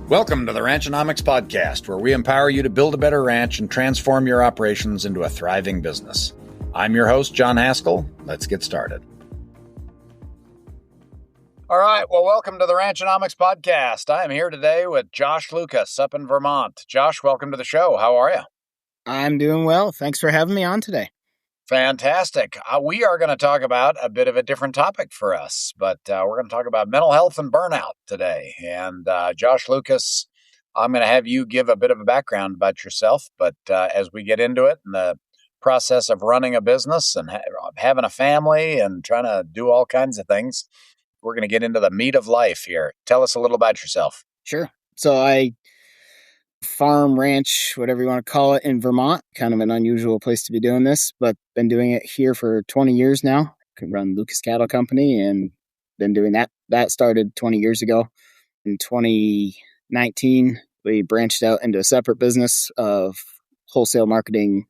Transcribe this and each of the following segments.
Welcome to the Ranchonomics Podcast, where we empower you to build a better ranch and transform your operations into a thriving business. I'm your host, John Haskell. Let's get started. All right. Well, welcome to the Ranchonomics Podcast. I am here today with Josh Lucas up in Vermont. Josh, welcome to the show. How are you? I'm doing well. Thanks for having me on today. Fantastic. We are going to talk about a bit of a different topic for us, but we're going to talk about mental health and burnout today. And Josh Lucas, I'm going to have you give a bit of a background about yourself, but as we get into it and the process of running a business and having a family and trying to do all kinds of things, we're going to get into the meat of life here. Tell us a little about yourself. Sure. So I farm, ranch, whatever you want to call it, in Vermont. Kind of an unusual place to be doing this, but been doing it here for 20 years now. Can run Lucas Cattle Company and been doing that. That started 20 years ago. In 2019, we branched out into a separate business of wholesale marketing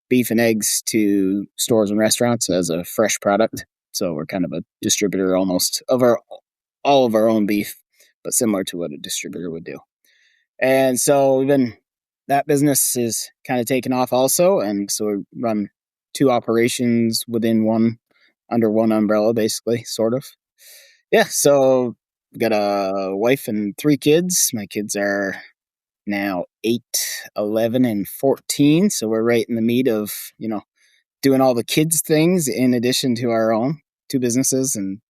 beef and eggs to stores and restaurants as a fresh product. So we're kind of a distributor almost of all of our own beef, but similar to what a distributor would do. And so that business is kind of taken off also. And so we run two operations under one umbrella, basically, sort of. Yeah. So we've got a wife and three kids. My kids are now 8, 11, and 14. So we're right in the meat of, doing all the kids things in addition to our own two businesses and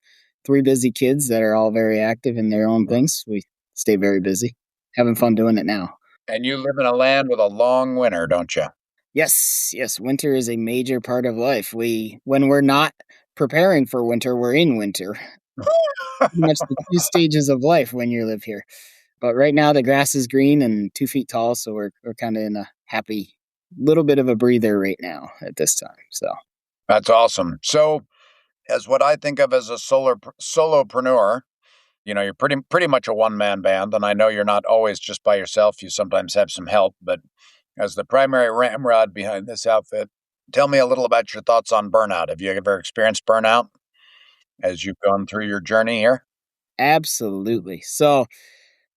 three busy kids that are all very active in their own things. We stay very busy. Having fun doing it now. And you live in a land with a long winter, don't you? Yes. Winter is a major part of life. When we're not preparing for winter, we're in winter. Pretty much the two stages of life when you live here. But right now the grass is green and 2 feet tall, so we're kind of in a happy little bit of a breather right now at this time. So that's awesome. So, as what I think of as a solopreneur. You're pretty much a one-man band, and I know you're not always just by yourself. You sometimes have some help, but as the primary ramrod behind this outfit, tell me a little about your thoughts on burnout. Have you ever experienced burnout as you've gone through your journey here? Absolutely. So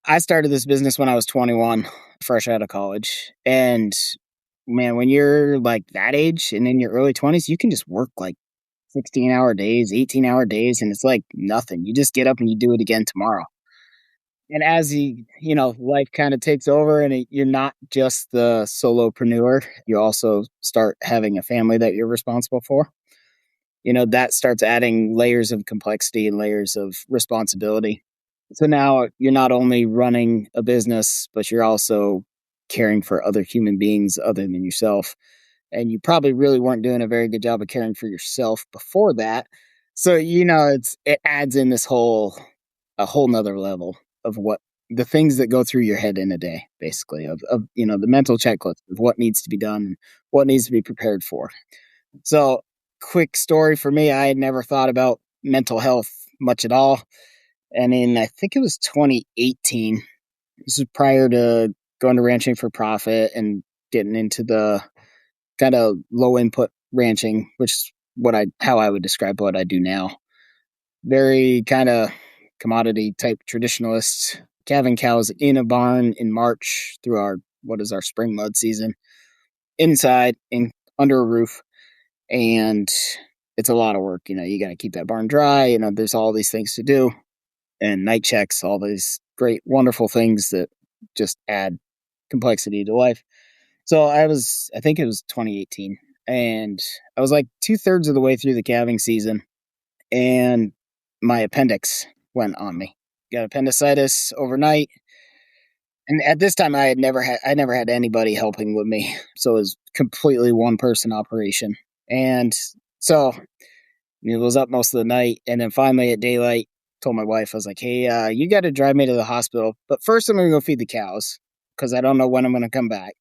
I started this business when I was 21, fresh out of college. And man, when you're like that age and in your early 20s, you can just work like 16-hour days, 18-hour days, and it's like nothing. You just get up and you do it again tomorrow. And as life kind of takes over and you're not just the solopreneur, you also start having a family that you're responsible for. That starts adding layers of complexity and layers of responsibility. So now you're not only running a business, but you're also caring for other human beings other than yourself. And you probably really weren't doing a very good job of caring for yourself before that. So, it adds in a whole nother level of what the things that go through your head in a day, basically, of the mental checklist of what needs to be done, what needs to be prepared for. So, quick story for me, I had never thought about mental health much at all. And I think it was 2018, this was prior to going to ranching for profit and getting into the kind of low input ranching, which is how I would describe what I do now. Very kind of commodity type traditionalist, calving cows in a barn in March through our spring mud season, inside under a roof. And it's a lot of work. You got to keep that barn dry. There's all these things to do, and night checks, all these great, wonderful things that just add complexity to life. So I think it was 2018, and I was like 2/3 of the way through the calving season, and my appendix went on me. Got appendicitis overnight. And at this time I never had anybody helping with me. So it was completely one person operation. And so it was up most of the night. And then finally at daylight, told my wife, I was like, hey, you got to drive me to the hospital. But first I'm going to go feed the cows because I don't know when I'm going to come back.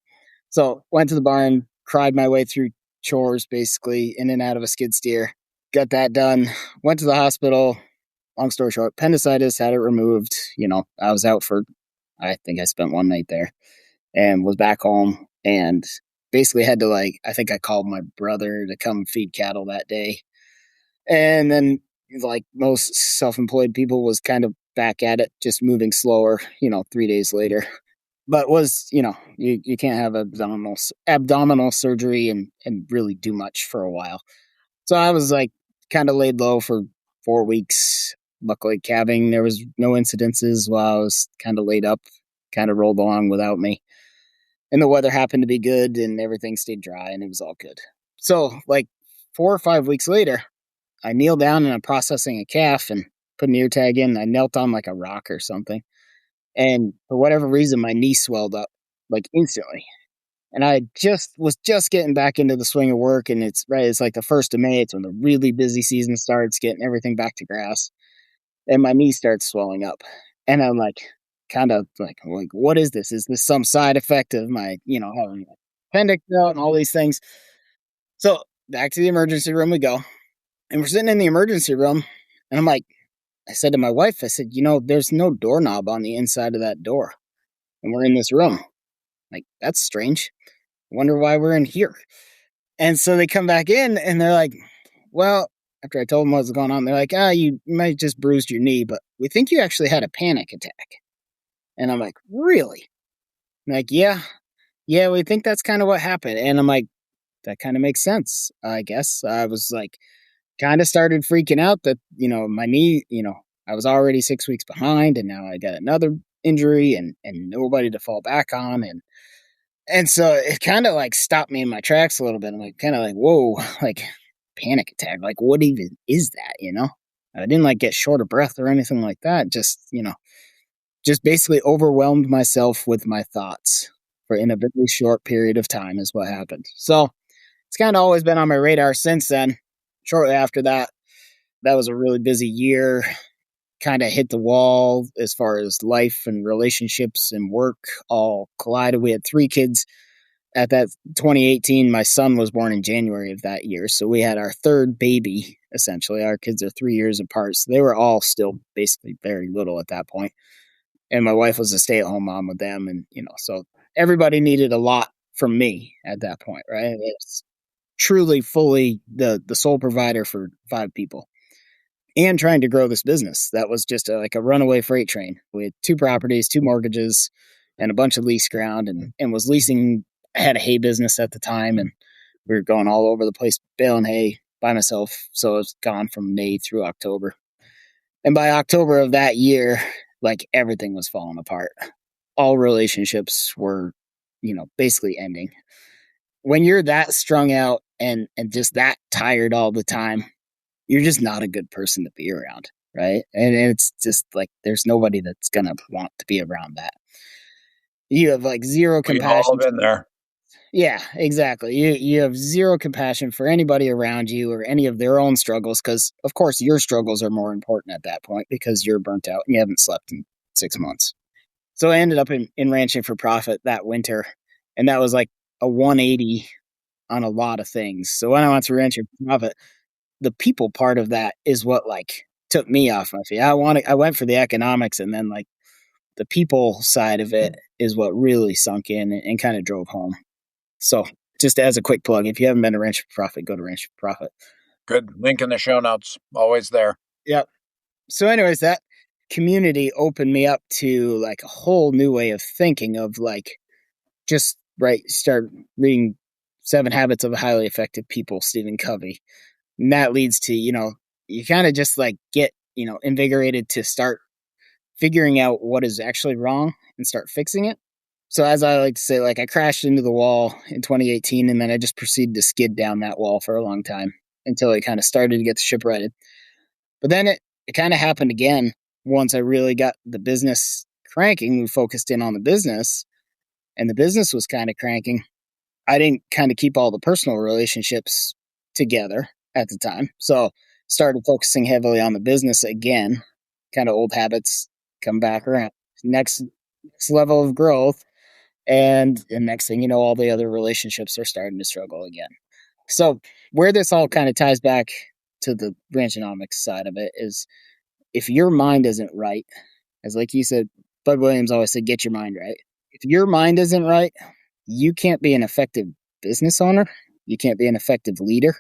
So went to the barn, cried my way through chores, basically in and out of a skid steer. Got that done. Went to the hospital. Long story short, appendicitis, had it removed. I was out I think I spent one night there and was back home and basically had to I think I called my brother to come feed cattle that day. And then like most self-employed people was kind of back at it, just moving slower, 3 days later. But was, you can't have abdominal surgery and really do much for a while. So I was like kind of laid low for 4 weeks. Luckily, calving, there was no incidences while I was kind of laid up, kind of rolled along without me. And the weather happened to be good and everything stayed dry and it was all good. So, like 4 or 5 weeks later, I kneel down and I'm processing a calf and put an ear tag in. I knelt on like a rock or something. And for whatever reason, my knee swelled up like instantly. And I was just getting back into the swing of work. And it's right, it's like the 1st of May. It's when the really busy season starts, getting everything back to grass. And my knee starts swelling up. And I'm like, kind of like, what is this? Is this some side effect of my, having an appendix out and all these things? So back to the emergency room we go. And we're sitting in the emergency room. And I'm like, I said to my wife, I said, there's no doorknob on the inside of that door. And we're in this room. Like, that's strange. Wonder why we're in here. And so they come back in and they're like, well, after I told them what was going on, they're like, you might just bruised your knee, but we think you actually had a panic attack. And I'm like, really? I'm like, yeah, we think that's kind of what happened. And I'm like, that kind of makes sense, I guess. I was like, kind of started freaking out that, my knee, I was already 6 weeks behind and now I got another injury and nobody to fall back on. And so it kind of like stopped me in my tracks a little bit. I'm like, kind of like, whoa, like panic attack. Like, what even is that? I didn't like get short of breath or anything like that. Just basically overwhelmed myself with my thoughts in a very short period of time is what happened. So it's kind of always been on my radar since then. Shortly after that, that was a really busy year. Kind of hit the wall as far as life and relationships and work all collided. We had 3 kids at that 2018. My son was born in January of that year. So we had our 3rd baby, essentially. Our kids are 3 years apart. So they were all still basically very little at that point. And my wife was a stay-at-home mom with them. And, so everybody needed a lot from me at that point, right? It's truly fully the sole provider for 5 people. And trying to grow this business. That was just like a runaway freight train. We had 2 properties, 2 mortgages, and a bunch of lease ground and was leasing. I had a hay business at the time and we were going all over the place baling hay by myself. So it was gone from May through October. And by October of that year, like everything was falling apart. All relationships were, basically ending. When you're that strung out and just that tired all the time, you're just not a good person to be around, right? And it's just like there's nobody that's gonna want to be around that. You have like zero We've all compassion. been there. Yeah, exactly. You have zero compassion for anybody around you or any of their own struggles because, of course, your struggles are more important at that point because you're burnt out and you haven't slept in 6 months. So I ended up in Ranching for Profit that winter, and that was like a 180 on a lot of things. So when I went to Ranching for Profit, the people part of that is what like took me off my feet. I went for the economics, and then like the people side of it is what really sunk in and kind of drove home. So just as a quick plug, if you haven't been to Ranch for Profit, go to Ranch for Profit. Good link in the show notes. Always there. Yep. So anyways, that community opened me up to like a whole new way of thinking of like just start reading 7 Habits of Highly Effective People, Stephen Covey. And that leads to, you kind of just like get, invigorated to start figuring out what is actually wrong and start fixing it. So as I like to say, like I crashed into the wall in 2018 and then I just proceeded to skid down that wall for a long time until it kind of started to get the ship righted. But then it kind of happened again once I really got the business cranking. We focused in on the business and the business was kind of cranking. I didn't kind of keep all the personal relationships together at the time. So started focusing heavily on the business again, kind of old habits come back around. Next level of growth. And the next thing you know, all the other relationships are starting to struggle again. So where this all kind of ties back to the ranchonomics side of it is if your mind isn't right, as like you said, Bud Williams always said, get your mind right. If your mind isn't right, you can't be an effective business owner. You can't be an effective leader.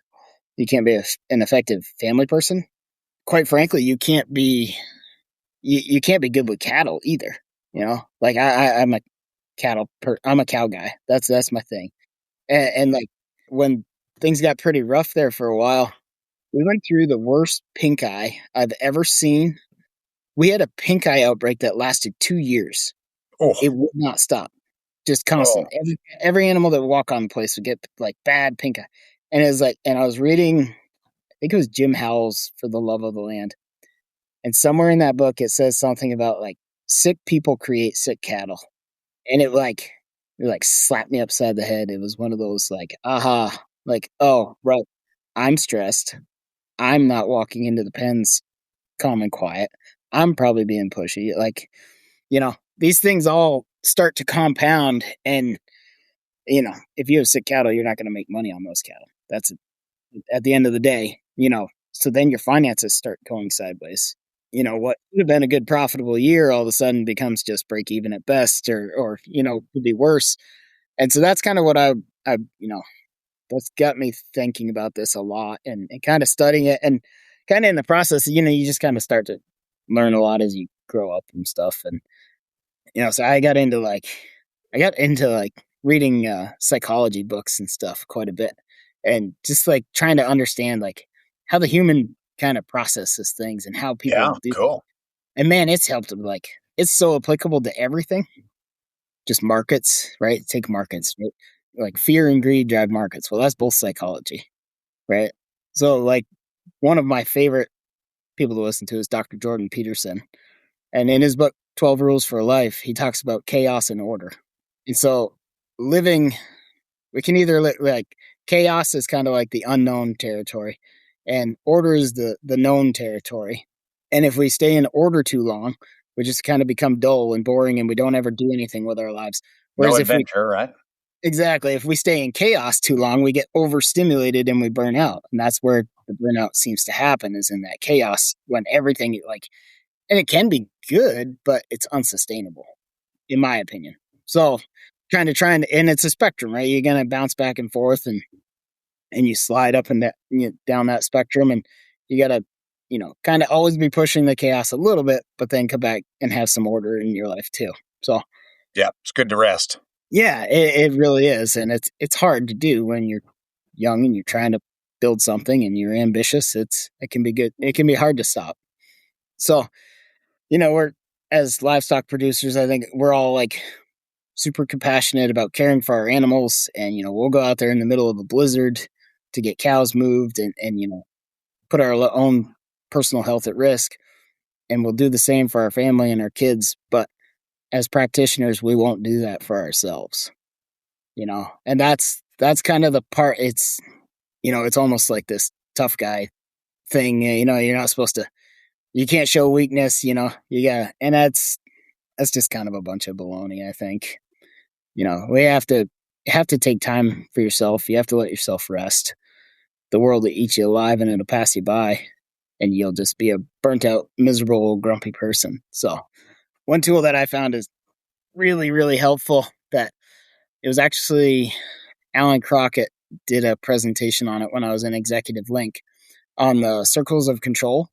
You can't be an effective family person. Quite frankly, you can't be you can't be good with cattle either. Like I'm a I'm a cow guy. That's my thing. And like when things got pretty rough there for a while, we went through the worst pink eye I've ever seen. We had a pink eye outbreak that lasted 2 years. Oh, It would not stop, just oh, constant. Every animal that would walk on the place would get like bad pink eye. And it was like, and I was reading, I think it was Jim Howell's For the Love of the Land. And somewhere in that book, it says something about like sick people create sick cattle. And it like slapped me upside the head. It was one of those like, aha, like, oh, right. I'm stressed. I'm not walking into the pens calm and quiet. I'm probably being pushy. Like, these things all start to compound. And, if you have sick cattle, you're not going to make money on those cattle. That's at the end of the day, so then your finances start going sideways. What would have been a good profitable year all of a sudden becomes just break even at best or could be worse. And so that's kind of what I that's got me thinking about this a lot and kind of studying it and kind of in the process, you just kind of start to learn a lot as you grow up and stuff. And, so I got into reading psychology books and stuff quite a bit and just like trying to understand like how the human kind of processes things and how people yeah, do. cool. And man, it's helped. Like it's so applicable to everything. Just markets, right? Take markets, right? Like fear and greed drive markets. Well, that's both psychology, right? So, like, one of my favorite people to listen to is Dr. Jordan Peterson. And in his book, 12 Rules for Life, he talks about chaos and order. And so, living, we can either like chaos is kind of like the unknown territory, and order is the known territory. And if we stay in order too long, we just kind of become dull and boring and we don't ever do anything with our lives. No Whereas if we adventure, right? Exactly. If we stay in chaos too long, we get overstimulated and we burn out. And that's where the burnout seems to happen is in that chaos when everything and it can be good, but it's unsustainable, in my opinion. So kind of trying to, and it's a spectrum, right? You're going to bounce back and forth and you slide up and down that spectrum. And you got to, kind of always be pushing the chaos a little bit, but then come back and have some order in your life too. So Yeah, it's good to rest. yeah, it really is, and it's hard to do when you're young and you're trying to build something and you're ambitious. It can be good. It can be hard to stop. So, we're as livestock producers, I think we're all like super compassionate about caring for our animals, and we'll go out there in the middle of a blizzard to get cows moved and put our own personal health at risk, and we'll do the same for our family and our kids. But as practitioners, we won't do that for ourselves. And that's kind of the part. It's almost like this tough guy thing. You're not supposed to, you can't show weakness. You gotta, and that's just kind of a bunch of baloney. I think we have to take time for yourself. You have to let yourself rest. The world will eat you alive and it'll pass you by, and you'll just be a burnt out, miserable, grumpy person. So one tool that I found is really, really helpful that it was actually Alan Crockett did a presentation on it when I was in Executive Link on the circles of control.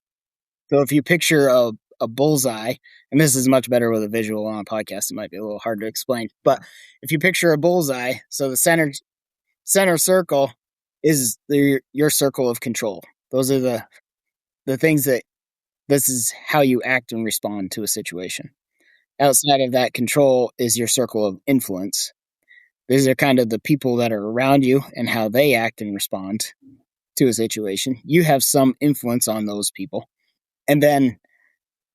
So if you picture a bullseye, and this is much better with a visual on a podcast, it might be a little hard to explain, but if you picture a bullseye, so the center circle is your circle of control. Those are the things that this is how you act and respond to a situation. Outside of that control is your circle of influence. These are kind of the people that are around you and how they act and respond to a situation. You have some influence on those people. And then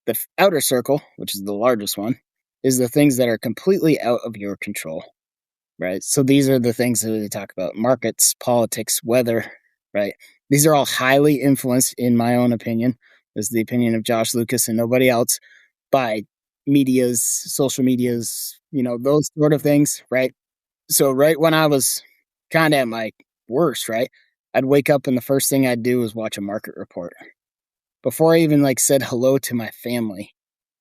the outer circle, which is the largest one, is the things that are completely out of your control, right? So these are the things that we talk about: markets, politics, weather, right? These are all highly influenced, in my own opinion. This is the opinion of Josh Lucas and nobody else, by medias, social medias, those sort of things, right? So right when I was kind of at my worst, right, I'd wake up and the first thing I'd do was watch a market report. Before I even said hello to my family,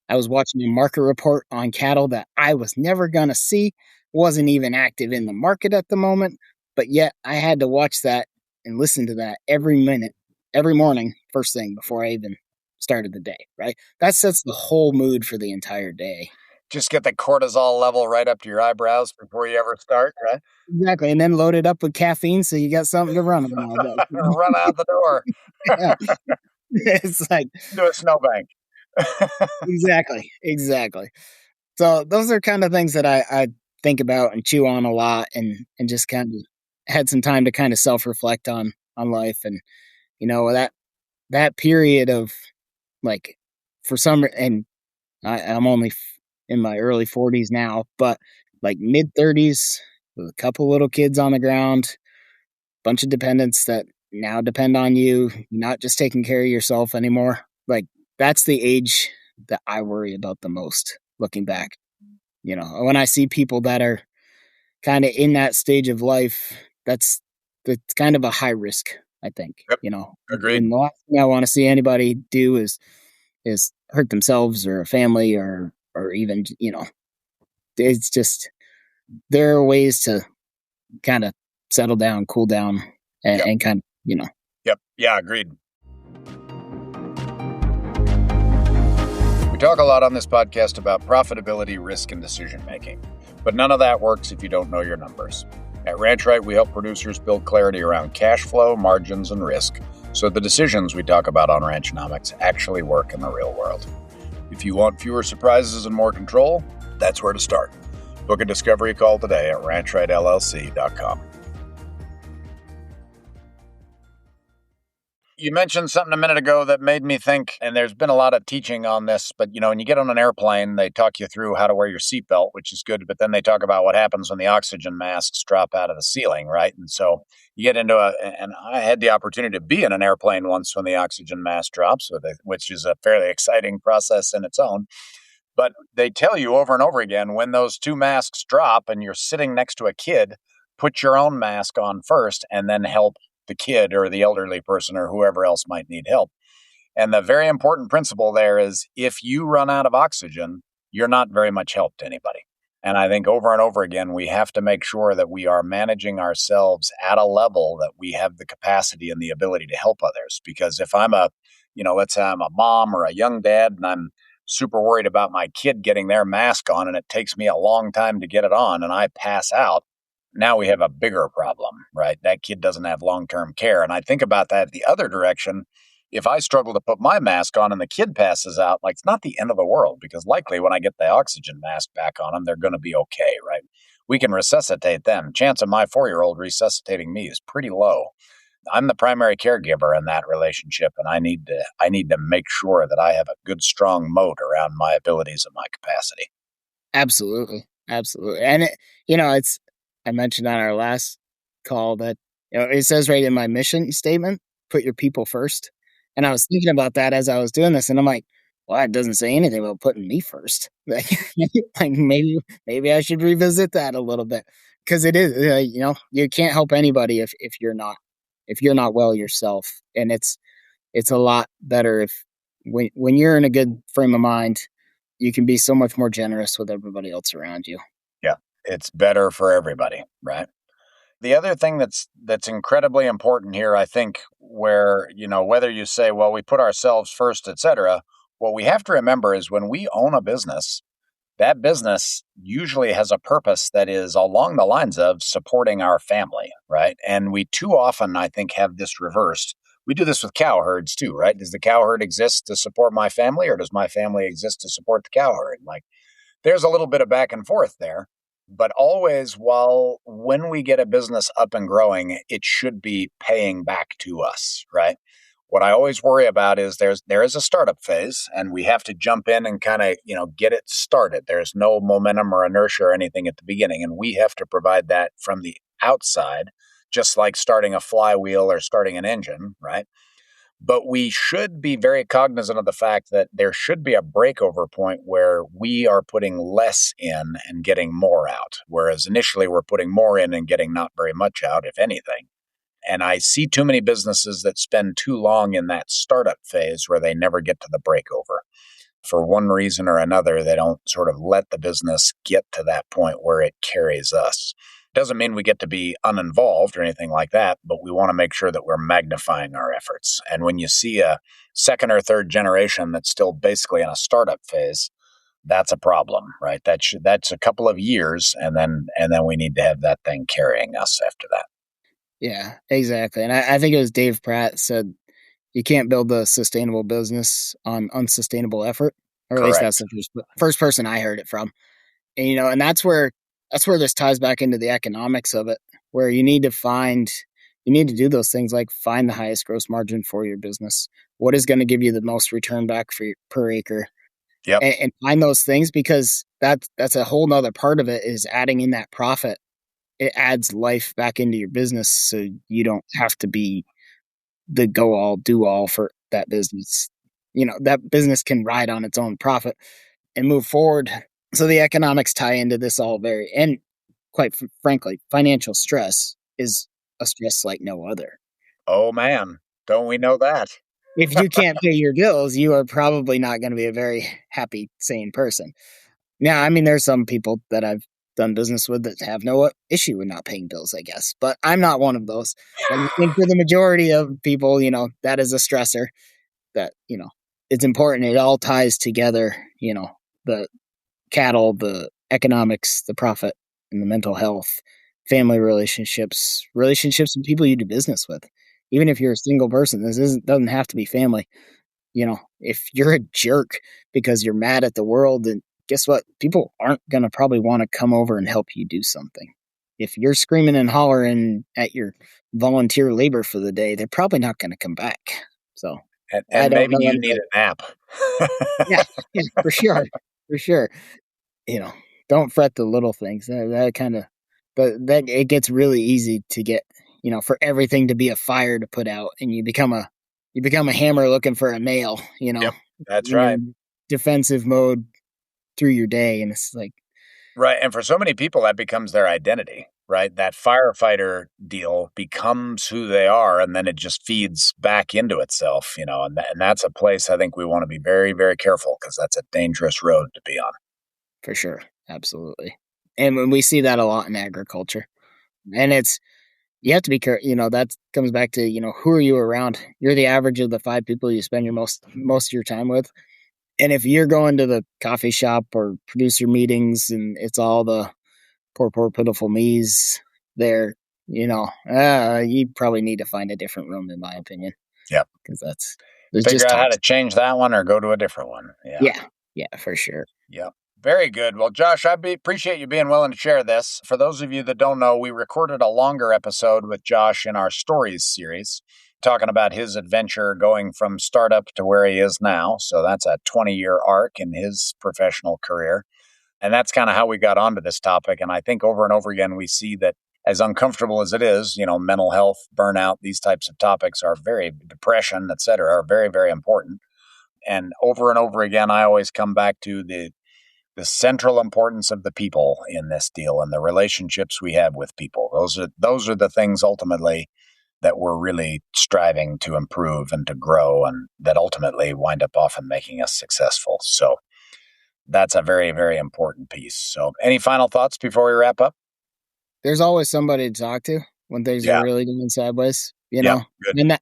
I was watching a market report on cattle that I was never going to see, wasn't even active in the market at the moment, but yet I had to watch that and listen to that every minute, every morning, first thing before I even start of the day, right? That sets the whole mood for the entire day. Just get the cortisol level right up to your eyebrows before you ever start, right? Exactly, and then load it up with caffeine so you got something to run on all day. Run out the door. Yeah. It's like Do a snowbank. exactly. So those are kind of things that I think about and chew on a lot, and just kind of had some time to kind of self-reflect on life. And that period of, like, for some, and I'm only in my early 40s now, but like mid 30s with a couple little kids on the ground, bunch of dependents that now depend on you, not just taking care of yourself anymore. Like, that's the age that I worry about the most looking back. When I see people that are kind of in that stage of life, that's kind of a high risk, I think. Yep. Agreed. And the last thing I want to see anybody do is hurt themselves or a family, or even, it's just, there are ways to kind of settle down, cool down, and, Yep. and kind of. Yep. Yeah, agreed. We talk a lot on this podcast about profitability, risk, and decision making, but none of that works if you don't know your numbers. At RanchRight, we help producers build clarity around cash flow, margins, and risk, so the decisions we talk about on Ranchonomics actually work in the real world. If you want fewer surprises and more control, that's where to start. Book a discovery call today at ranchlightllc.com. You mentioned something a minute ago that made me think, and there's been a lot of teaching on this, but when you get on an airplane, they talk you through how to wear your seatbelt, which is good, but then they talk about what happens when the oxygen masks drop out of the ceiling, right? And so you get into and I had the opportunity to be in an airplane once when the oxygen mask drops, which is a fairly exciting process in its own. But they tell you over and over again, when those two masks drop and you're sitting next to a kid, put your own mask on first and then help the kid or the elderly person or whoever else might need help. And the very important principle there is, if you run out of oxygen, you're not very much help to anybody. And I think over and over again, we have to make sure that we are managing ourselves at a level that we have the capacity and the ability to help others. Because if I'm let's say I'm a mom or a young dad and I'm super worried about my kid getting their mask on and it takes me a long time to get it on and I pass out, now we have a bigger problem, right? That kid doesn't have long-term care. And I think about that the other direction. If I struggle to put my mask on and the kid passes out, like, it's not the end of the world, because likely when I get the oxygen mask back on them, they're going to be okay, right? We can resuscitate them. Chance of my 4-year-old resuscitating me is pretty low. I'm the primary caregiver in that relationship, and I need to make sure that I have a good, strong moat around my abilities and my capacity. Absolutely. And it's, I mentioned on our last call that it says right in my mission statement, put your people first. And I was thinking about that as I was doing this, and I'm like, well, it doesn't say anything about putting me first. Like maybe I should revisit that a little bit, because it is, you can't help anybody if you're not well yourself. And it's a lot better if when you're in a good frame of mind, you can be so much more generous with everybody else around you. Yeah, it's better for everybody, right? The other thing that's incredibly important here, I think, where, whether you say, well, we put ourselves first, et cetera, what we have to remember is when we own a business, that business usually has a purpose that is along the lines of supporting our family, right? And we too often, I think, have this reversed. We do this with cow herds too, right? Does the cow herd exist to support my family, or does my family exist to support the cow herd? Like, there's a little bit of back and forth there, but always, when we get a business up and growing, it should be paying back to us, right? What I always worry about is there is a startup phase, and we have to jump in and kind of, get it started. There's no momentum or inertia or anything at the beginning, and we have to provide that from the outside, just like starting a flywheel or starting an engine, right? But we should be very cognizant of the fact that there should be a breakover point where we are putting less in and getting more out, whereas initially we're putting more in and getting not very much out, if anything. And I see too many businesses that spend too long in that startup phase where they never get to the breakover. For one reason or another, they don't sort of let the business get to that point where it carries us. Doesn't mean we get to be uninvolved or anything like that, but we want to make sure that we're magnifying our efforts. And when you see second or third generation that's still basically in a startup phase, that's a problem, right? That's a couple of years, and then we need to have that thing carrying us after that. Yeah, exactly. And I think it was Dave Pratt said, you can't build a sustainable business on unsustainable effort, or at least that's Correct. the first person I heard it from. And, and that's where this ties back into the economics of it, where you need to do those things like find the highest gross margin for your business. What is going to give you the most return back per acre? Yep. And find those things, because that's a whole nother part of it, is adding in that profit. It adds life back into your business, so you don't have to be the go all do all for that business. That business can ride on its own profit and move forward. So the economics tie into this all and quite frankly, financial stress is a stress like no other. Oh man, don't we know that? If you can't pay your bills, you are probably not going to be a very happy, sane person. Now, I mean, there's some people that I've done business with that have no issue with not paying bills, I guess, but I'm not one of those. And I think for the majority of people, that is a stressor that, it's important. It all ties together, the cattle, the economics, the profit, and the mental health, family relationships with people you do business with. Even if you're a single person, doesn't have to be family. If you're a jerk because you're mad at the world, then guess what? People aren't going to probably want to come over and help you do something. If you're screaming and hollering at your volunteer labor for the day, they're probably not going to come back. So, and maybe you need a nap. yeah, for sure. For sure. Don't fret the little things. That kind of, but that it gets really easy to get, for everything to be a fire to put out, and you become a hammer looking for a nail, Yep, that's in right. defensive mode through your day. And it's like, right. And for so many people, that becomes their identity, right? That firefighter deal becomes who they are, and then it just feeds back into itself, and that's a place I think we want to be very, very careful, because that's a dangerous road to be on. For sure. Absolutely. And when we see that a lot in agriculture, and you have to be careful, that comes back to, who are you around? You're the average of the 5 people you spend your most of your time with. And if you're going to the coffee shop or producer meetings and it's all the poor pitiful me's there, you probably need to find a different room, in my opinion. Yep. Because there's figure just out how toxic. to change that one or go to a different one. Yeah, for sure. Yep. Very good. Well, Josh, appreciate you being willing to share this. For those of you that don't know, we recorded a longer episode with Josh in our Stories series, talking about his adventure going from startup to where he is now. So that's a 20-year arc in his professional career. And that's kind of how we got onto this topic. And I think over and over again, we see that, as uncomfortable as it is, mental health, burnout, these types of topics depression, et cetera, are very, very important. And over again, I always come back to the central importance of the people in this deal and the relationships we have with people. Those are the things ultimately that we're really striving to improve and to grow, and that ultimately wind up often making us successful. So that's a very, very important piece. So any final thoughts before we wrap up? There's always somebody to talk to when things are really going sideways, Good. And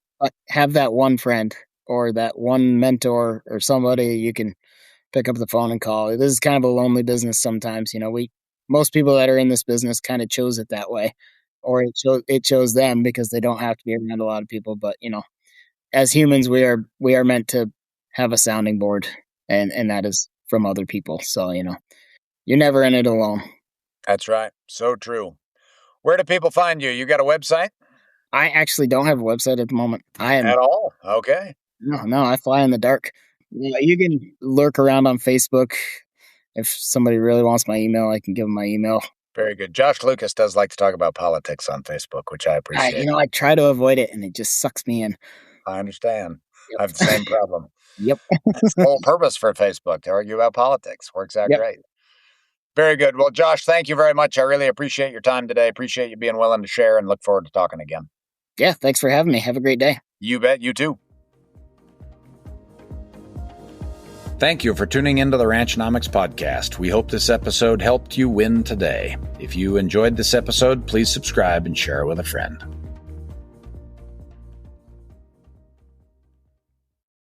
have that one friend or that one mentor or somebody you can pick up the phone and call. This is kind of a lonely business sometimes. Most people that are in this business kind of chose it that way, or it chose them because they don't have to be around a lot of people. But as humans, we are meant to have a sounding board, and that is from other people. So you're never in it alone. That's right. So true. Where do people find you? You got a website? I actually don't have a website at the moment. At all? Okay. No, I fly in the dark. You can lurk around on Facebook. If somebody really wants my email, I can give them my email. Very good. Josh Lucas does like to talk about politics on Facebook, which I appreciate. I try to avoid it, and it just sucks me in. I understand. Yep. I have the same problem. Yep. That's the whole purpose for Facebook, to argue about politics. Works out great. Very good. Well, Josh, thank you very much. I really appreciate your time today. Appreciate you being willing to share, and look forward to talking again. Yeah, thanks for having me. Have a great day. You bet. You too. Thank you for tuning into the Ranchnomics podcast. We hope this episode helped you win today. If you enjoyed this episode, please subscribe and share it with a friend.